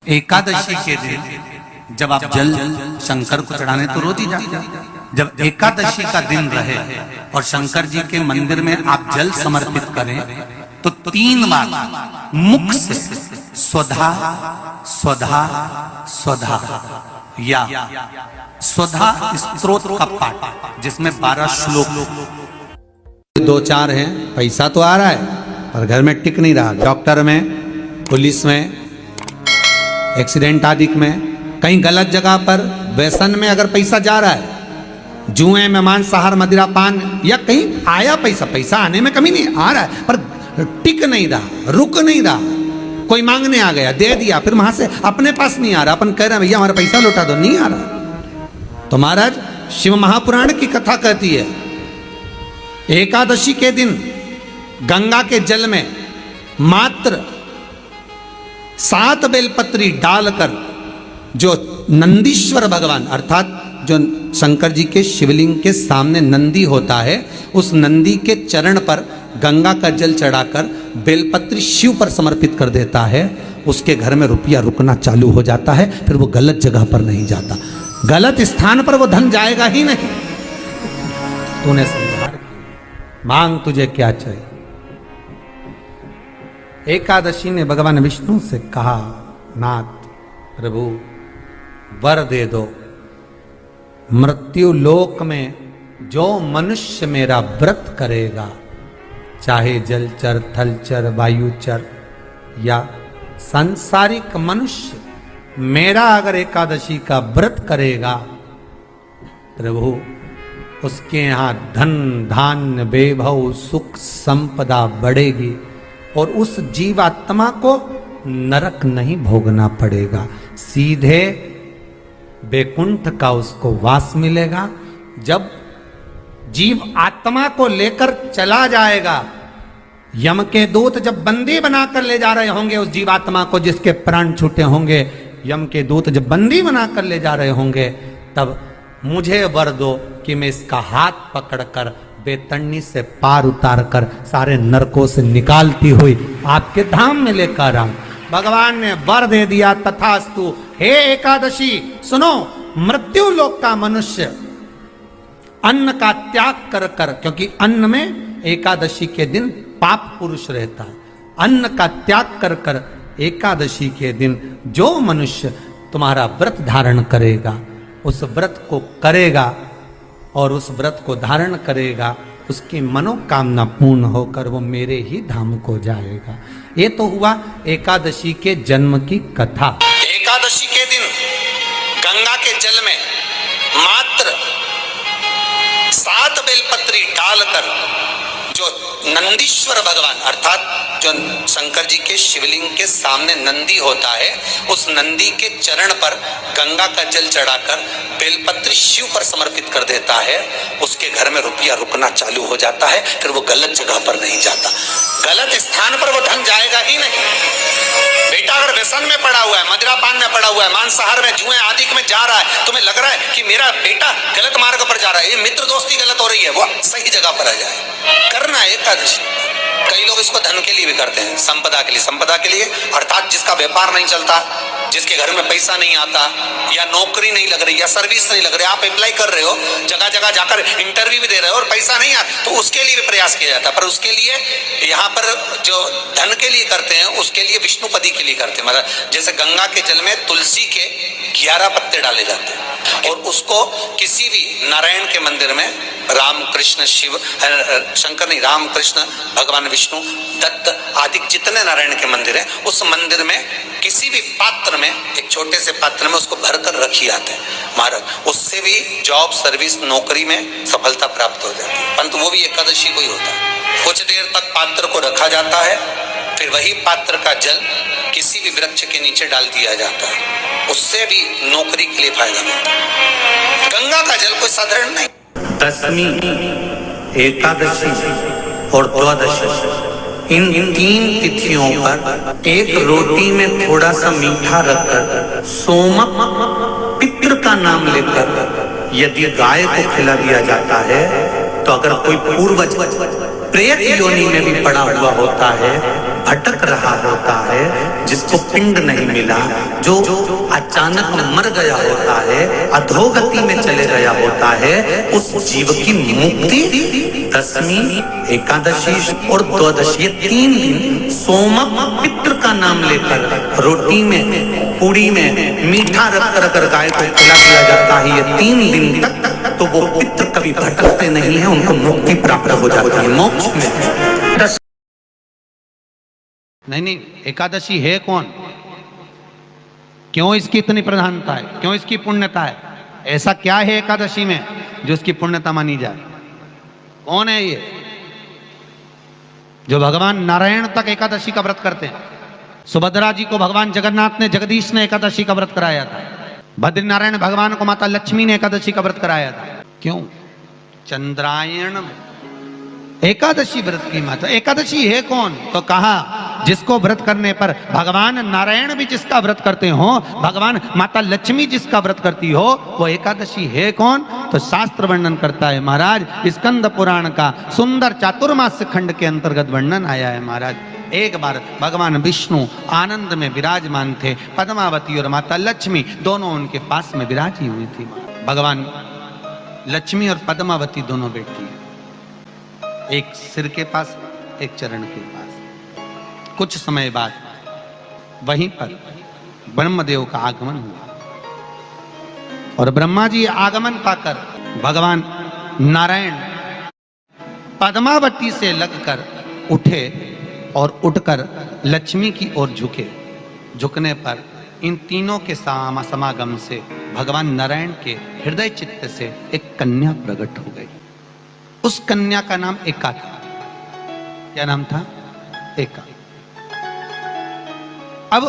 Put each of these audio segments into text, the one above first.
एकादशी के दिन जब आप जल शंकर को चढ़ाने तो रोज ही जाते, जब एकादशी का दिन रहे और शंकर जी के मंदिर में आप जल समर्पित करें तो 3 बार मुख से स्वधा स्वधा स्वधा या स्वधा स्तोत्र का पाठ, जिसमें 12 श्लोक 2-4 हैं। पैसा तो आ रहा है पर घर में टिक नहीं रहा, डॉक्टर में, पुलिस में, एक्सीडेंट आदि में, कहीं गलत जगह पर, व्यसन में अगर पैसा जा रहा है, जुए में, मांसाहार, मदिरा पान, या कहीं आया पैसा आने में कमी नहीं, आ रहा है पर टिक नहीं रहा, रुक नहीं रहा, कोई मांगने आ गया, दे दिया, फिर वहां से अपने पास नहीं आ रहा, अपन कह रहे हैं भैया हमारा पैसा लौटा दो, नहीं आ रहा। तो महाराज शिव महापुराण की कथा कहती है एकादशी के दिन गंगा के जल में मात्र 7 बेलपत्री डालकर जो नंदीश्वर भगवान अर्थात जो शंकर जी के शिवलिंग के सामने नंदी होता है, उस नंदी के चरण पर गंगा का जल चढ़ाकर बेलपत्री शिव पर समर्पित कर देता है, उसके घर में रुपया रुकना चालू हो जाता है, फिर वो गलत जगह पर नहीं जाता, गलत स्थान पर वो धन जाएगा ही नहीं। तूने समझा, मांग तुझे क्या चाहिए। एकादशी ने भगवान विष्णु से कहा, नाथ प्रभु वर दे दो, मृत्यु लोक में जो मनुष्य मेरा व्रत करेगा, चाहे जलचर, थलचर, वायुचर या सांसारिक मनुष्य, मेरा अगर एकादशी का व्रत करेगा प्रभु, उसके यहाँ धन धान्य वैभव सुख संपदा बढ़ेगी और उस जीवात्मा को नरक नहीं भोगना पड़ेगा, सीधे बैकुंठ का उसको वास मिलेगा। जब जीव आत्मा को लेकर चला जाएगा, यम के दूत जब बंदी बनाकर ले जा रहे होंगे उस जीवात्मा को जिसके प्राण छूटे होंगे, यम के दूत जब बंदी बनाकर ले जा रहे होंगे, तब मुझे वर दो कि मैं इसका हाथ पकड़कर बेतन्नी से पार उतार कर सारे नरकों से निकालती हुई आपके धाम में लेकर आऊं। भगवान ने वर दे दिया, तथास्तु। हे एकादशी सुनो, मृत्यु लोक का मनुष्य अन्न का त्याग कर कर, क्योंकि अन्न में एकादशी के दिन पाप पुरुष रहता है, अन्न का त्याग कर कर एकादशी के दिन जो मनुष्य तुम्हारा व्रत धारण करेगा, उस व्रत को करेगा और उस व्रत को धारण करेगा, उसकी मनोकामना पूर्ण होकर वो मेरे ही धाम को जाएगा। ये तो हुआ एकादशी के जन्म की कथा। एकादशी के दिन गंगा के जल में मात्र 7 बेलपत्री डालकर जो नंदीश्वर भगवान अर्थात जो शंकर जी के शिवलिंग के सामने नंदी होता है, उस नंदी के चरण पर गंगा का जल चढ़ाकर बेलपत्री शिव पर समर्पित कर देता है, उसके घर में रुपया रुकना चालू हो जाता है, फिर वो गलत जगह पर नहीं जाता, गलत स्थान पर वो धन जाएगा ही नहीं। बेटा अगर व्यसन में पड़ा हुआ है, मदिरा पान में पड़ा हुआ है, मांसाहार में, जुए आदि में जा रहा है, तुम्हें लग रहा है कि मेरा बेटा गलत मार्ग पर जा रहा है, ये मित्र दोस्ती गलत हो रही है, वो सही जगह पर आ जाए। करना है एकादशी। कई लोग इसको धन के लिए भी करते हैं, संपदा के लिए, संपदा के लिए अर्थात जिसका व्यापार नहीं चलता, जिसके घर में पैसा नहीं आता, या नौकरी नहीं लग रही, या सर्विस नहीं लग रही, आप अप्लाई कर रहे हो, जगह जगह जाकर इंटरव्यू भी दे रहे हो और पैसा नहीं आता, तो उसके लिए भी प्रयास किया जाता है। पर उसके लिए यहाँ पर जो धन के लिए करते हैं, उसके लिए विष्णुपदी के लिए करते हैं। मतलब जैसे गंगा के जल में तुलसी के 11 पत्ते डाले जाते हैं और उसको किसी भी नारायण के मंदिर में, राम कृष्ण शिव शंकर नहीं, राम कृष्ण भगवान विष्णु दत्त आदि जितने नारायण के मंदिर हैं, उस मंदिर में किसी भी पात्र में, एक छोटे से पात्र में उसको भरकर रखी आते हैं महाराज, उससे भी जॉब सर्विस नौकरी में सफलता प्राप्त हो जाती है। परंतु वो भी एकादशी को ही होता है। कुछ देर तक पात्र को रखा जाता है, फिर वही पात्र का जल किसी भी वृक्ष के नीचे डाल दिया जाता है, उससे भी नौकरी के लिए फायदा मिलता है। गंगा का जल कोई साधारण नहीं। दशमी, एकादशी और द्वादशी, इन 3 तिथियों पर एक रोटी में थोड़ा सा मीठा रखकर सोमक पितृ का नाम लेकर यदि गाय को खिला दिया जाता है, तो अगर कोई पूर्वज प्रेत योनि में भी पड़ा हुआ होता है भटक रहा होता है, जिसको पिंड नहीं मिला, जो अचानक मर गया होता है, अधोगति में चले गया होता है, उस जीव की मुक्ति दशमी, एकादशी और द्वादशी, ये 3 दिन सोमक पितृ का नाम लेकर रोटी में, पूड़ी में मीठा रख कर गाय को खिला दिया जाता है। ये 3 दिन तक तो वो पितृ कभी भटकते नहीं है, उनको मुक्ति प्राप्त हो जाती है, मोक्ष में। नहीं, एकादशी है कौन, क्यों इसकी इतनी प्रधानता है, क्यों इसकी पुण्यता है, ऐसा क्या है एकादशी में जो इसकी पुण्यता मानी जाए? कौन है ये जो भगवान नारायण तक एकादशी का व्रत करते हैं? सुभद्रा जी को भगवान जगन्नाथ ने, जगदीश ने एकादशी का व्रत कराया था। बद्रीनारायण भगवान को माता लक्ष्मी ने एकादशी का व्रत कराया था। क्यों? चंद्रायण एकादशी व्रत की माता। एकादशी है कौन? तो कहा जिसको व्रत करने पर भगवान नारायण भी जिसका व्रत करते हो, भगवान माता लक्ष्मी जिसका व्रत करती हो, वो एकादशी है कौन? तो शास्त्र वर्णन करता है महाराज, स्कंद पुराण का सुंदर चातुर्मास्य खंड के अंतर्गत वर्णन आया है महाराज। एक बार भगवान विष्णु आनंद में विराजमान थे, पद्मावती और माता लक्ष्मी दोनों उनके पास में विराजी हुई थी। भगवान लक्ष्मी और पद्मावती दोनों बैठी, एक सिर के पास, एक चरण के पास। कुछ समय बाद वहीं पर ब्रह्मदेव का आगमन हुआ और ब्रह्मा जी आगमन पाकर भगवान नारायण पद्मावती से लगकर उठे और उठकर लक्ष्मी की ओर झुके। झुकने पर इन तीनों के समागम से भगवान नारायण के हृदय चित्त से एक कन्या प्रकट हो गई। उस कन्या का नाम एका था। क्या नाम था? एका। अब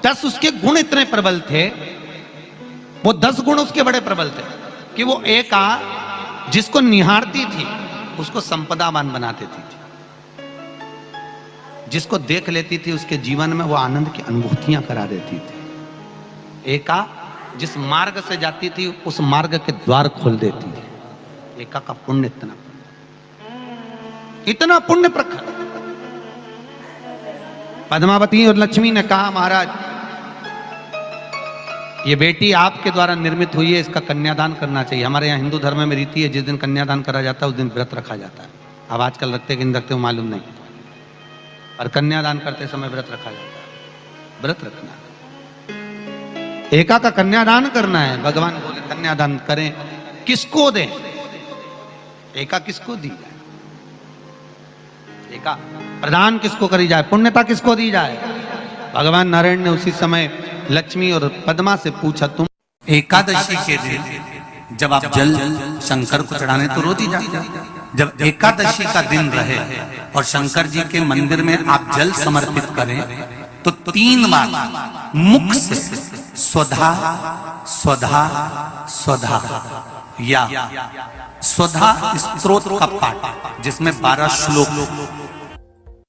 10 उसके गुण इतने प्रबल थे, वो 10 गुण उसके बड़े प्रबल थे कि वो एका जिसको निहारती थी उसको संपदावान बना देती थी, जिसको देख लेती थी उसके जीवन में वो आनंद की अनुभूतियां करा देती थी। एका जिस मार्ग से जाती थी उस मार्ग के द्वार खोल देती थी। एका का पुण्य इतना पुण्य प्रखर। पद्मावती और लक्ष्मी ने कहा महाराज ये बेटी आपके द्वारा निर्मित हुई है, इसका कन्यादान करना चाहिए। हमारे यहाँ हिंदू धर्म में रीति है, जिस दिन कन्यादान करा जाता है उस दिन व्रत रखा जाता है। अब आजकल रखते कि नहीं रखते हो मालूम नहीं, और कन्यादान करते समय व्रत रखा जाता है। व्रत रखना, एका का कन्यादान करना है। भगवान बोले कन्यादान करें, किसको दें? एका किसको दी जाए? एका प्रदान किसको करी जाए? पुण्यता किसको दी जाए? भगवान नारायण ने उसी समय लक्ष्मी और पद्मा से पूछा, तुम एकादशी के दिन जब आप जल शंकर को चढ़ाने तो रोज ही जाते, जब एकादशी का दिन रहे और शंकर जी के मंदिर में आप जल समर्पित करें तो 3 बार मुख से स्वधा स्वधा स्वधा या स्वधा स्तोत्र का पाठ, जिसमें 12 श्लोक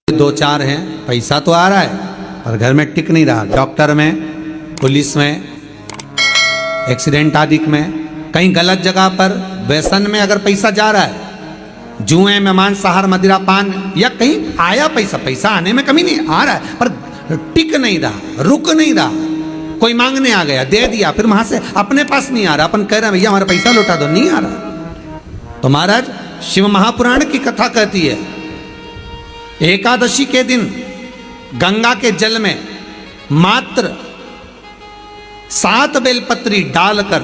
2-4 हैं। पैसा तो आ रहा है पर घर में टिक नहीं रहा। डॉक्टर में, पुलिस में, एक्सीडेंट आदि में, कहीं गलत जगह पर, व्यसन में अगर पैसा जा रहा है, जुए में, मांसाहार, मदिरा पान, या कहीं आया पैसा आने में कमी नहीं, आ रहा है पर टिक नहीं रहा, रुक नहीं रहा। कोई मांगने आ गया, दे दिया, फिर वहां से अपने पास नहीं आ रहा, अपन कह रहे हैं भैया हमारा पैसा लौटा दो, नहीं आ रहा। तो महाराज शिव महापुराण की कथा कहती है एकादशी के दिन गंगा के जल में मात्र 7 बेलपत्री डालकर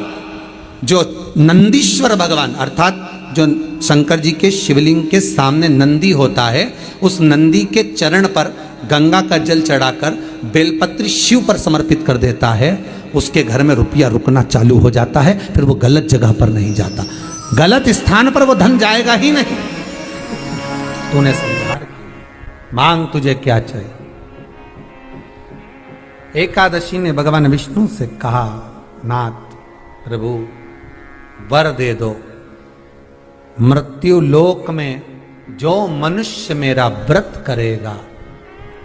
जो नंदीश्वर भगवान अर्थात जो शंकर जी के शिवलिंग के सामने नंदी होता है, उस नंदी के चरण पर गंगा का जल चढ़ाकर बेलपत्री शिव पर समर्पित कर देता है, उसके घर में रुपया रुकना चालू हो जाता है। फिर वो गलत जगह पर नहीं जाता, गलत स्थान पर वो धन जाएगा ही नहीं। तूने समझा, मांग तुझे क्या चाहिए। एकादशी ने भगवान विष्णु से कहा, नाथ प्रभु वर दे दो, मृत्यु लोक में जो मनुष्य मेरा व्रत करेगा,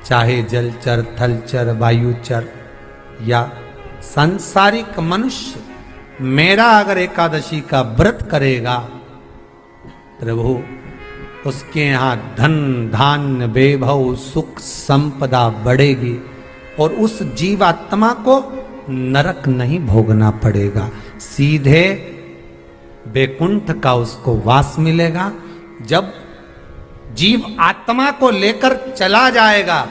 चाहे जलचर, थलचर, वायुचर या सांसारिक मनुष्य, मेरा अगर एकादशी का व्रत करेगा, प्रभु उसके यहाँ धन धान्य वैभव सुख संपदा बढ़ेगी और उस जीवात्मा को नरक नहीं भोगना पड़ेगा, सीधे वैकुंठ का उसको वास मिलेगा। जब जीव आत्मा को लेकर चला जाएगा,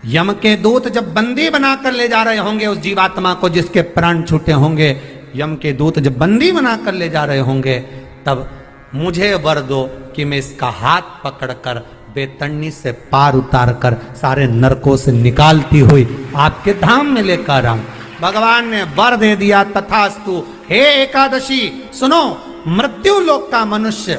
यम के दूत जब बंदी बनाकर ले जा रहे होंगे उस जीवात्मा को जिसके प्राण छूटे होंगे, यम के दूत जब बंदी बनाकर ले जा रहे होंगे, तब मुझे वर दो कि मैं इसका हाथ पकड़कर बेतन्नी से पार उतार कर सारे नरकों से निकालती हुई आपके धाम में लेकर आऊं। भगवान ने वर दे दिया, तथास्तु। हे एकादशी सुनो, मृत्यु लोक का मनुष्य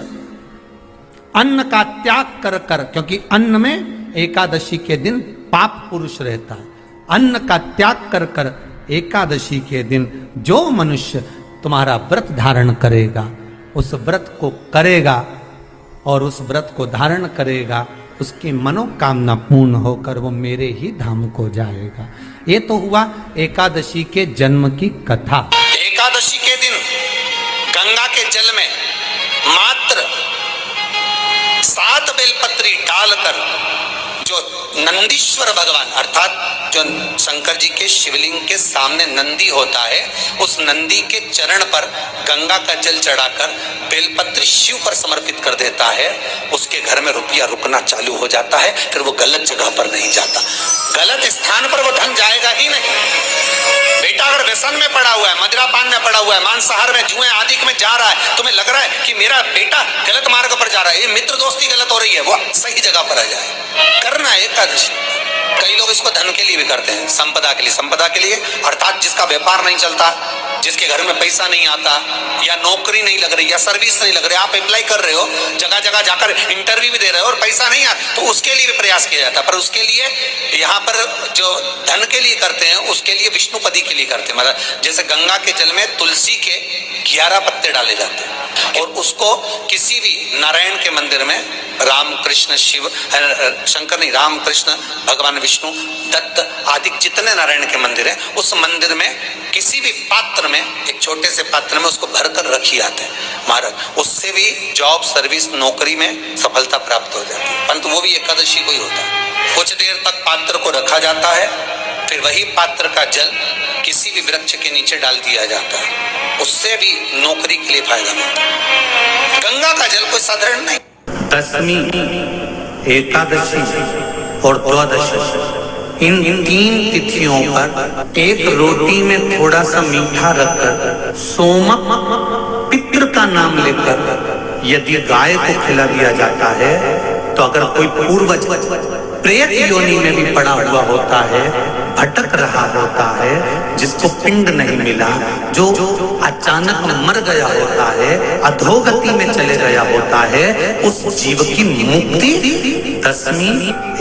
अन्न का त्याग कर कर, क्योंकि अन्न में एकादशी के दिन पाप पुरुष रहता है, अन्न का त्याग कर कर एकादशी के दिन जो मनुष्य तुम्हारा व्रत धारण करेगा, उस व्रत को करेगा और उस व्रत को धारण करेगा, उसकी मनोकामना पूर्ण होकर वो मेरे ही धाम को जाएगा। ये तो हुआ एकादशी के जन्म की कथा। एकादशी के दिन गंगा के जल में मात्र 7 बेलपत्री डालकर जो नंदीश्वर भगवान अर्थात जो शंकर जी के शिवलिंग के सामने नंदी होता है, उस नंदी के चरण पर गंगा का जल चढ़ाकर बेलपत्री शिव पर समर्पित कर देता है, उसके घर में रुपया रुकना चालू हो जाता है। फिर वो गलत जगह पर नहीं जाता, गलत स्थान पर वो धन जाएगा ही नहीं। बेटा अगर व्यसन में पड़ा हुआ है, मदिरा पान में पड़ा हुआ है, मांसाहार में, जुए आदि में जा रहा है, तुम्हें लग रहा है कि मेरा बेटा गलत मार्ग पर जा रहा है, ये मित्र दोस्ती गलत हो रही है, वो सही जगह पर आ जाए। करना है एकादशी। कई लोग इसको धन के लिए भी करते हैं, संपदा के लिए। संपदा के लिए अर्थात जिसका व्यापार नहीं चलता, जिसके घर में पैसा नहीं आता, या नौकरी नहीं लग रही, या सर्विस नहीं लग रही, आप अप्लाई कर रहे हो, जगह जगह जाकर इंटरव्यू भी दे रहे हो और पैसा नहीं आता, तो उसके लिए भी प्रयास किया जाता है। पर उसके लिए यहाँ पर जो धन के लिए करते हैं, उसके लिए विष्णुपदी के लिए करते हैं। मतलब जैसे गंगा के जल में तुलसी के 11 पत्ते डाले जाते हैं और उसको किसी भी नारायण के मंदिर में, राम कृष्ण शिव शंकर नहीं, राम कृष्ण भगवान विष्णु दत्त आदि जितने नारायण के मंदिर हैं, उस मंदिर में किसी भी पात्र में, एक छोटे से पात्र में उसको भरकर रखी आते हैं महाराज। उससे भी जॉब सर्विस नौकरी में सफलता प्राप्त हो जाती है। परंतु वो भी एकादशी को ही होता है। कुछ देर तक पात्र को रखा जाता है, फिर वही पात्र का जल किसी भी वृक्ष के नीचे डाल दिया जाता है, उससे भी नौकरी के लिए फायदा मिलता है। गंगा का जल कोई साधारण नहीं। दशमी, एकादशी और द्वादशी, इन 3 तिथियों पर एक रोटी में थोड़ा सा मीठा रखकर सोमक पितृ का नाम लेकर यदि गाय को खिला दिया जाता है, तो अगर कोई पूर्वज प्रेत योनि में भी पड़ा हुआ होता है, भटक रहा होता है, जिसको पिंड नहीं मिला, जो अचानक मर गया होता है, अधोगति में चले गया होता है, उस जीव की मुक्ति दशमी,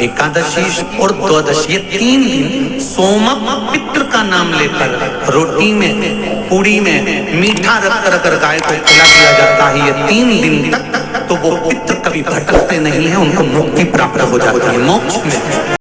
एकादशी और द्वादशी, ये 3 दिन सोमक पितृ का नाम लेकर रोटी में, पूड़ी में मीठा रखकर अगर गाय को खिला दिया जाता है, ये 3 दिन तक, तो वो पितृ कभी भटकते नहीं है, उनको मुक्ति प्राप्त हो जाती है मोक्ष में।